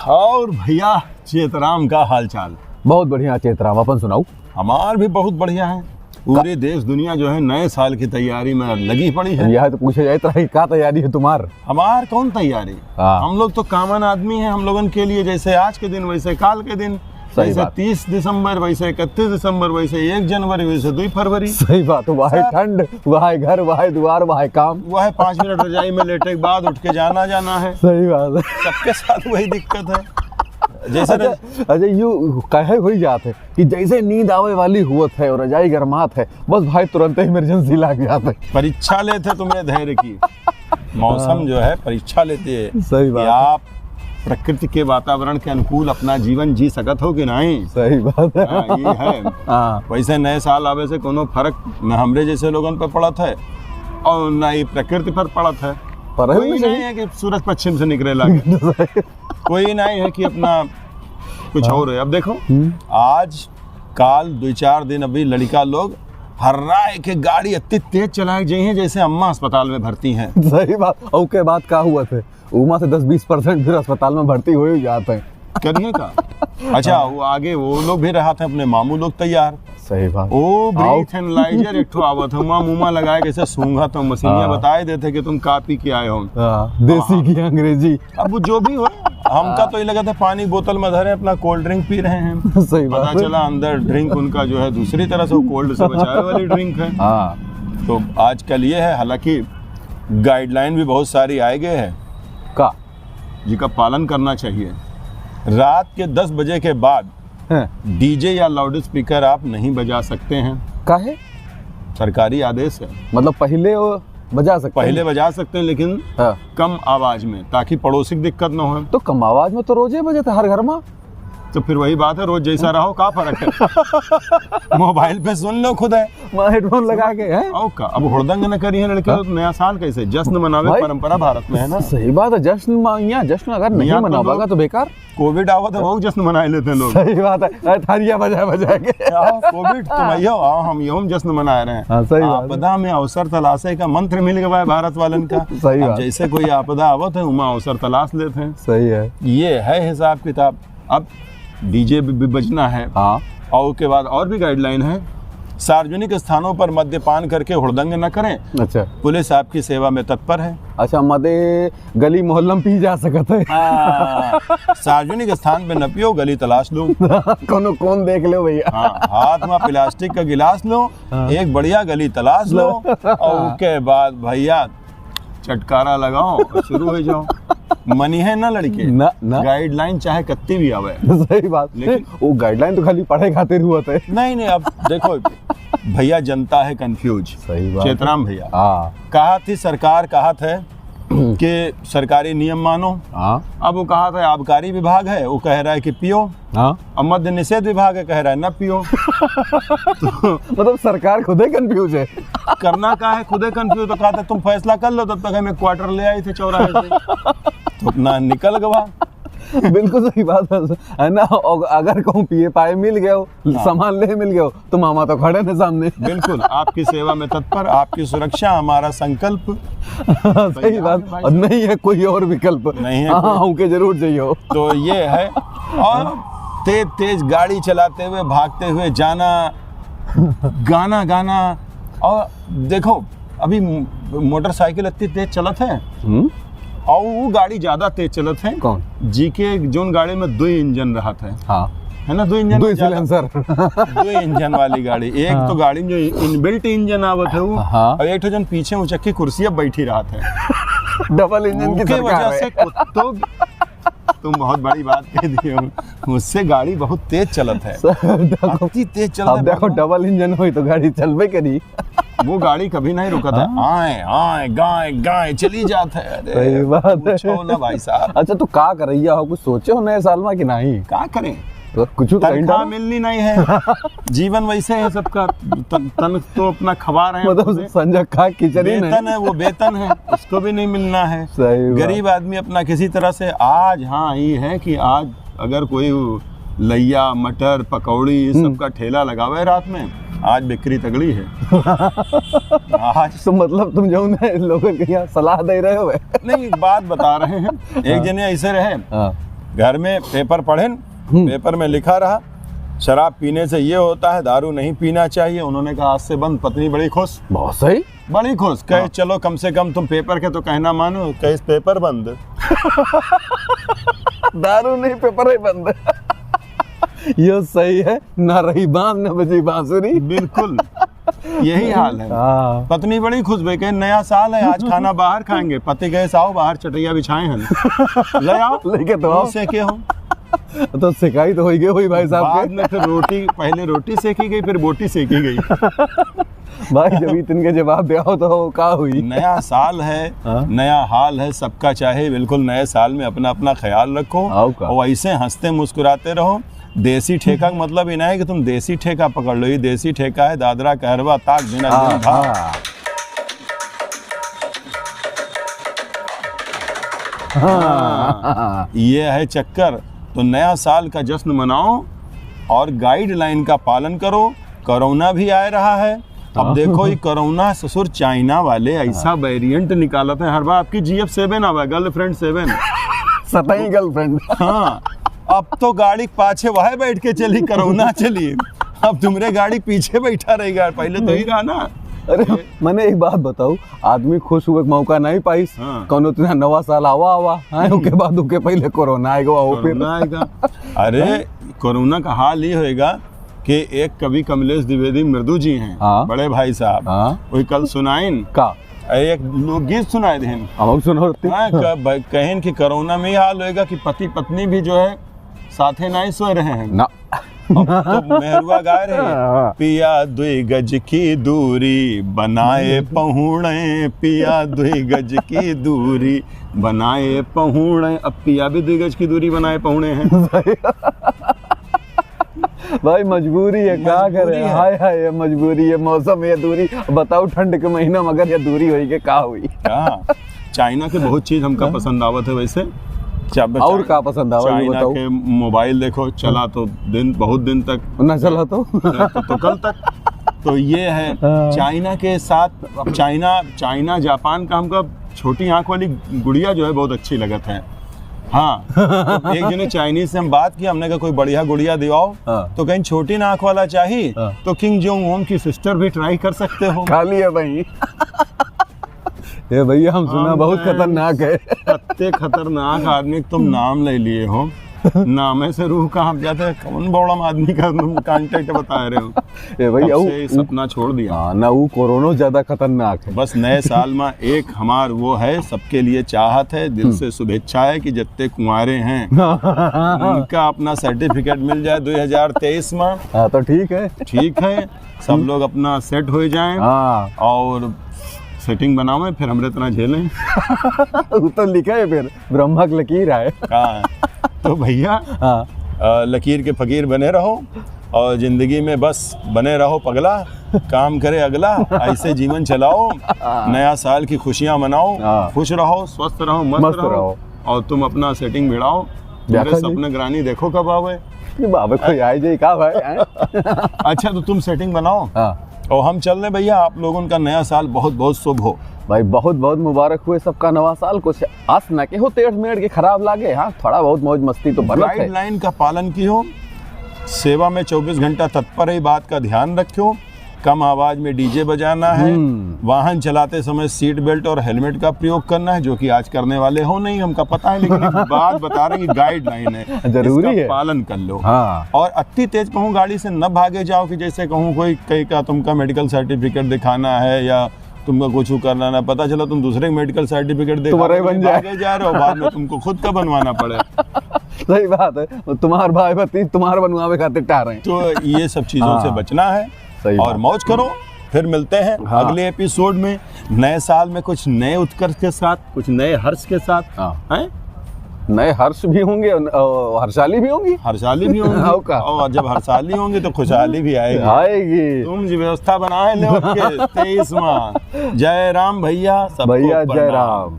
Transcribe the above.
और भैया चेतराम का हाल चाल? बहुत बढ़िया चेतराम, अपन सुनाऊ। हमार भी बहुत बढ़िया है। पूरे देश दुनिया जो है नए साल की तैयारी में लगी पड़ी है। यह तो पूछे जाए तरह क्या तैयारी है तुम्हार? हमार कौन तैयारी? हाँ। हम लोग तो कॉमन आदमी हैं। हम लोगन के लिए जैसे आज के दिन वैसे काल के दिन, जैसे 30 दिसंबर वैसे 31 दिसंबर वैसे 1 जनवरी वैसे 2 फरवरी। सही बात है। वह ठंड, वह घर, वह द्वार, वह काम, वह 5 मिनट रजाई में लेटे के बाद उठ के जाना है। सही बात है। सबके साथ वही दिक्कत है। जैसे अच्छा यूं कहे हुई जात है कि जैसे नींद आवे वाली हुआ है और रजाई गर्मात है, बस भाई तुरंत ही इमरजेंसी लग जाता है। परीक्षा लेते तुम्हें धैर्य की। मौसम जो है परीक्षा लेते है। सही बात। आप प्रकृति के वातावरण के अनुकूल अपना जीवन जी सकत हो कि नहीं? सही बात है। ये है। हाँ। वैसे नए साल आवे से कोनो फर्क न हमरे जैसे लोगन पर पड़त है और न ही प्रकृति पर पड़त है। पर कोई नहीं है कि सूरज पश्चिम से निकले लगे। कोई नहीं है कि अपना कुछ और है। अब देखो आज काल 2-4 दिन अभी लड़का लोग हर्रा के गाड़ी इतनी तेज चलाए जाए हैं जैसे अम्मा अस्पताल में भर्ती हैं। सही बात। और के बाद क्या हुआ थे, उमा से 10-20% फिर अस्पताल में भर्ती हो ही जाते हैं करने का। अच्छा वो आगे वो लोग भी रहा था, अपने मामू लोग तैयार। सही बात। ओ ब्रीथ एनालाइजर एक ठो आवत है, मुंह लगाए कैसे सूंघा तो मशीनिया बताए देते कि तुम का पी के आए हो। देसी की अंग्रेजी। अब जो भी हो, हमका तो ये लगा था पानी बोतल में धरे अपना कोल्ड ड्रिंक पी रहे हैं। सही बात। पता चला अंदर ड्रिंक उनका जो है दूसरी तरह से कोल्ड से बचाए वाली ड्रिंक है। तो आजकल ये है, हालांकि गाइडलाइन भी बहुत सारी आए गए हैं का जिसका पालन करना चाहिए। रात के 10 बजे के बाद डीजे या लाउड स्पीकर आप नहीं बजा सकते हैं। काहे? सरकारी आदेश है। मतलब पहले वो बजा सकते हैं? पहले बजा सकते हैं लेकिन कम आवाज में, ताकि पड़ोसी की दिक्कत ना हो। तो कम आवाज में तो रोजे बजे थे हर घर में। तो फिर वही बात है, रोज जैसा रहो का फर्क है। मोबाइल पे सुन लो खुद है, हेडफोन लगा के है। और का अब हुड़दंग न करिए लड़के। नया साल कैसे जश्न मनावे, परंपरा भारत में है ना। सही बात है। जश्न अगर नहीं मनावागा तो बेकार। कोविड आवा तो बहुत जश्न मनाए लेते हैं लोग। सही बात है। थारिया बजा के कोविड तुम आइयो आओ, हम यूं जश्न मना रहे हैं। सही बात। आपदा में अवसर तलाशे का मंत्र मिल गया है भारत वालन का। सही बात। जैसे कोई आपदा आवत है उमा अवसर तलाश लेते हैं। सही है। ये है हिसाब किताब। अब डीजे भी बजना है। हाँ। और उसके बाद और भी गाइडलाइन है, सार्वजनिक स्थानों पर मद्यपान करके हुड़दंग न करें। अच्छा। पुलिस आपकी सेवा में तत्पर है। अच्छा, मदे गली मोहल्ला में पी जा सकते है। सार्वजनिक स्थान पे न पियो, गली तलाश लो। कौन देख लो भैया। हाथ में प्लास्टिक का गिलास लो, एक बढ़िया गली तलाश लो और उसके बाद भैया चटकारा लगाओ और शुरू हो जाओ। मनी है ना लड़के ना। गाइडलाइन चाहे कत्ती भी आवे। सही बात। लेकिन वो गाइडलाइन तो खाली पढ़े खातिर हुआ था। नहीं अब देखो भैया, जनता है कंफ्यूज। सही बात। चेतराम भैया कहा थी सरकार, कहा था कि सरकारी नियम मानो। अब वो कहा था आबकारी विभाग है, वो कह रहा है कि पियो। अब मद्य निषेध विभाग है, कह रहा है न पियो। तो मतलब सरकार खुद ही कंफ्यूज है। करना क्या है, खुद ही कंफ्यूज। तो कहा था तुम फैसला कर लो, तब तक हमें क्वार्टर ले आए थे चौराहे से। तो अपना निकल गवा। बिल्कुल सही बात है ना। अगर कहूँ पिए पाए मिल गए हो, सामान ले मिल गए तो मामा तो खड़े थे सामने। बिल्कुल आपकी सेवा में तत्पर, आपकी सुरक्षा हमारा संकल्प। सही बात। और नहीं है कोई और विकल्प नहीं है। उनके जरूर चाहिए। तो ये है। और तेज तेज गाड़ी चलाते हुए, भागते हुए जाना, गाना गाना। और देखो अभी मोटरसाइकिल इतनी तेज चलत है और वो गाड़ी ज्यादा तेज चलत है। कौन? जीके जोन गाड़ी में 2 इंजन रहा था। है ना, 2 इंजन, 2 सिलेंडर। 2 इंजन वाली गाड़ी। एक तो गाड़ी में जो इनबिल्ट इंजन आवत है वो, और एक तो जन पीछे ऊंचकी कुर्सी बैठी रहा था। डबल इंजन की वजह से कुत्तों तुम बहुत बड़ी बात कह दिए। मुझसे गाड़ी बहुत तेज चलत है, अति तेज चलत है। देखो डबल इंजन हुई तो गाड़ी चलबे करी। वो गाड़ी कभी नहीं रुका था। आए गाय गाय चली जाता है। सही बात है ना भाई साहब। अच्छा, तो क्या करैया हो, कुछ सोचे हो नए साल में कि नहीं? क्या करें, तो कुछ तनख्वाह मिलनी नहीं है। जीवन वैसे है सबका। तन तो अपना खवा रहे हैं। मतलब संजय खा खिचड़ी वेतन है, वो वेतन है, उसको भी नहीं मिलना है। गरीब आदमी अपना किसी तरह से आज ये है कि आज अगर कोई लैया मटर पकौड़ी सबका ठेला लगावे रात में, आज बिक्री तगड़ी है। आज तो मतलब तुम जो लोगों को यहाँ सलाह दे रहे हो? नहीं, बात बता रहे हैं। एक जने ऐसे रहे घर में पेपर पढ़ें, पेपर में लिखा रहा शराब पीने से ये होता है, दारू नहीं पीना चाहिए। उन्होंने कहा आज से बंद। पत्नी बड़ी खुश, बहुत सही, बड़ी खुश। कहे चलो कम से कम तुम पेपर के तो कहना मानो। कहे पेपर बंद। दारू नहीं, पेपर ही बंद। ये सही है, ना रही बांस न बजी बांसुरी। बिल्कुल यही हाल है। पत्नी बड़ी खुश भाई, कहे नया साल है, आज खाना बाहर खाएंगे। पति कहे आओ बाहर चटैया बिछाए हैं, ले आओ लेके तो आओ सेके हो। तो सिकाई तो हो गई हुई भाई साहब। बाद में फिर रोटी, पहले रोटी सेकी गई, फिर बोटी सेकी गई। भाई जब इतने जवाब दिया हो तो का हुई। नया साल है, नया हाल है सबका, चाहे बिल्कुल नए साल में अपना अपना ख्याल रखो और ऐसे हंसते मुस्कुराते रहो। देसी ठेका का मतलब ही ना है कि तुम देसी ठेका पकड़ लो, ये देसी ठेका है दादरा कहरवा ताक बिना दिन भाग। ये है चक्कर। तो नया साल का जश्न मनाओ और गाइडलाइन का पालन करो। कोरोना भी आ रहा है। अब देखो ये कोरोना ससुर चाइना वाले ऐसा वेरिएंट निकाला था, हर बार आपकी GF7 आवा, गर्लफ्रेंड 7 सताई गर्लफ्रेंड। हाँ, अब तो गाड़ी पाछे वह बैठ के चली, कोरोना चली। अब तुम्हारे गाड़ी पीछे बैठा रहेगा, पहले तो ही रहा ना। अरे मैंने एक बात बताऊं, आदमी खुश हुए मौका नहीं पाइस। कौन तुझे नवा साल आवा के बाद उनके पहले कोरोना आएगा वो फिर आएगा। अरे कोरोना का हाल ये होएगा कि एक कवि कमलेश द्विवेदी मृदु जी हैं, बड़े भाई साहब, वही कल सुनाइन का एक लोकगीत सुनाए थे। हम सुनो कहें कि कोरोना में हाल होएगा कि पति पत्नी भी जो है साथे नहीं सो रहे हैं ना। तो मेहरुआ गा रहे हैं, पिया 2 गज की दूरी बनाए पहुणे, पिया 2 गज की दूरी बनाए पहुणे। अब पिया भी 2 गज की दूरी बनाए पहुणे हैं। भाई मजबूरी है, क्या करे। हाय हाय मजबूरी है, मौसम है दूरी। बताओ ठंड के महीना मगर ये दूरी हुई के का हुई। चाइना के बहुत चीज हमका पसंद आवत है वैसे। और का पसंद आवा? चाइना के मोबाइल देखो, चला तो बहुत दिन तक ना चला तो कल तक। तो ये है चाइना के साथ। अब चाइना जापान का हमको छोटी आंख वाली गुड़िया जो है बहुत अच्छी लगत है। हाँ, तो एक जने चाइनीज से हम बात की, हमने कहा कोई बढ़िया गुड़िया दिवाओ। तो कहीं छोटी आंख वाला चाहिए तो किंग जोंग उन की सिस्टर भी ट्राई कर सकते हो। खाली है भाई। ये भैया हम सुना बहुत खतरनाक है। इतने खतरनाक आदमी तुम नाम ले लिए हो, नामे से रूह कहाँ जाते हैं। कौन बौड़म आदमी का तुम कांटेक्ट बता रहे हो। ये भैया सपना छोड़ दिया ना, वो कोरोना ज्यादा खतरनाक है। बस नए साल में एक हमार वो है, सबके लिए चाहत है, दिल से शुभेच्छा है कि जितने कुंवारे हैं उनका अपना सर्टिफिकेट मिल जाए 2023 में। तो ठीक है, सब लोग अपना सेट हो जाएं और सेटिंग बनाओ, फिर हमरे तरह झेलें। तो लिखा है फिर ब्रह्मा की लकीर है। तो भैया लकीर के फकीर बने रहो और जिंदगी में बस बने रहो पगला, काम करे अगला, ऐसे जीवन चलाओ। नया साल की खुशियां मनाओ, खुश रहो, स्वस्थ रहो, मस्त रहो और तुम अपना सेटिंग भिड़ाओ। मेरे सपने ग्रानी देखो कब आवे। बाबा कोई आए जाए का भाई। अच्छा तो तुम सेटिंग बनाओ और हम चल रहे भैया। आप लोगों का नया साल बहुत बहुत शुभ हो भाई, बहुत बहुत मुबारक हुए सबका नवा साल। कुछ आस न के हो 1.5 मिनट के खराब लागे। हाँ, थोड़ा बहुत मौज मस्ती तो बनत है। गाइडलाइन का पालन की हो, सेवा में 24 घंटा तत्पर है, बात का ध्यान रखो। कम आवाज में डीजे बजाना है, वाहन चलाते समय सीट बेल्ट और हेलमेट का प्रयोग करना है, जो कि आज करने वाले हो नहीं, हमका पता है, लेकिन बात बता रहे कि गाइडलाइन है, जरूरी है, पालन कर लो। और अति तेज कहूँ गाड़ी से न भागे जाओ कि जैसे कहूँ कोई कहीं का तुमका मेडिकल सर्टिफिकेट दिखाना है या तुमको कुछ करना ना, पता चला तुम दूसरे मेडिकल सर्टिफिकेट तुम्हारे बन जा रहे हो, बाद में तुमको खुद का बनवाना पड़े। सही बात है, तुम्हारे भाई भतीज तुम्हारे बनवावे खातिर टार रहे हैं। तो ये सब चीजों से बचना है और मौज करो। फिर मिलते हैं अगले एपिसोड में, नए साल में कुछ नए उत्कर्ष के साथ, कुछ नए हर्ष के साथ। हैं? नए हर्ष भी होंगे और हर्षाली भी होंगी। हर्षाली भी होंगी और जब हर्षाली होंगी तो खुशहाली भी आएगी। तुम जी व्यवस्था बनाए लो 23वां। जय राम भैया, भैया जय राम।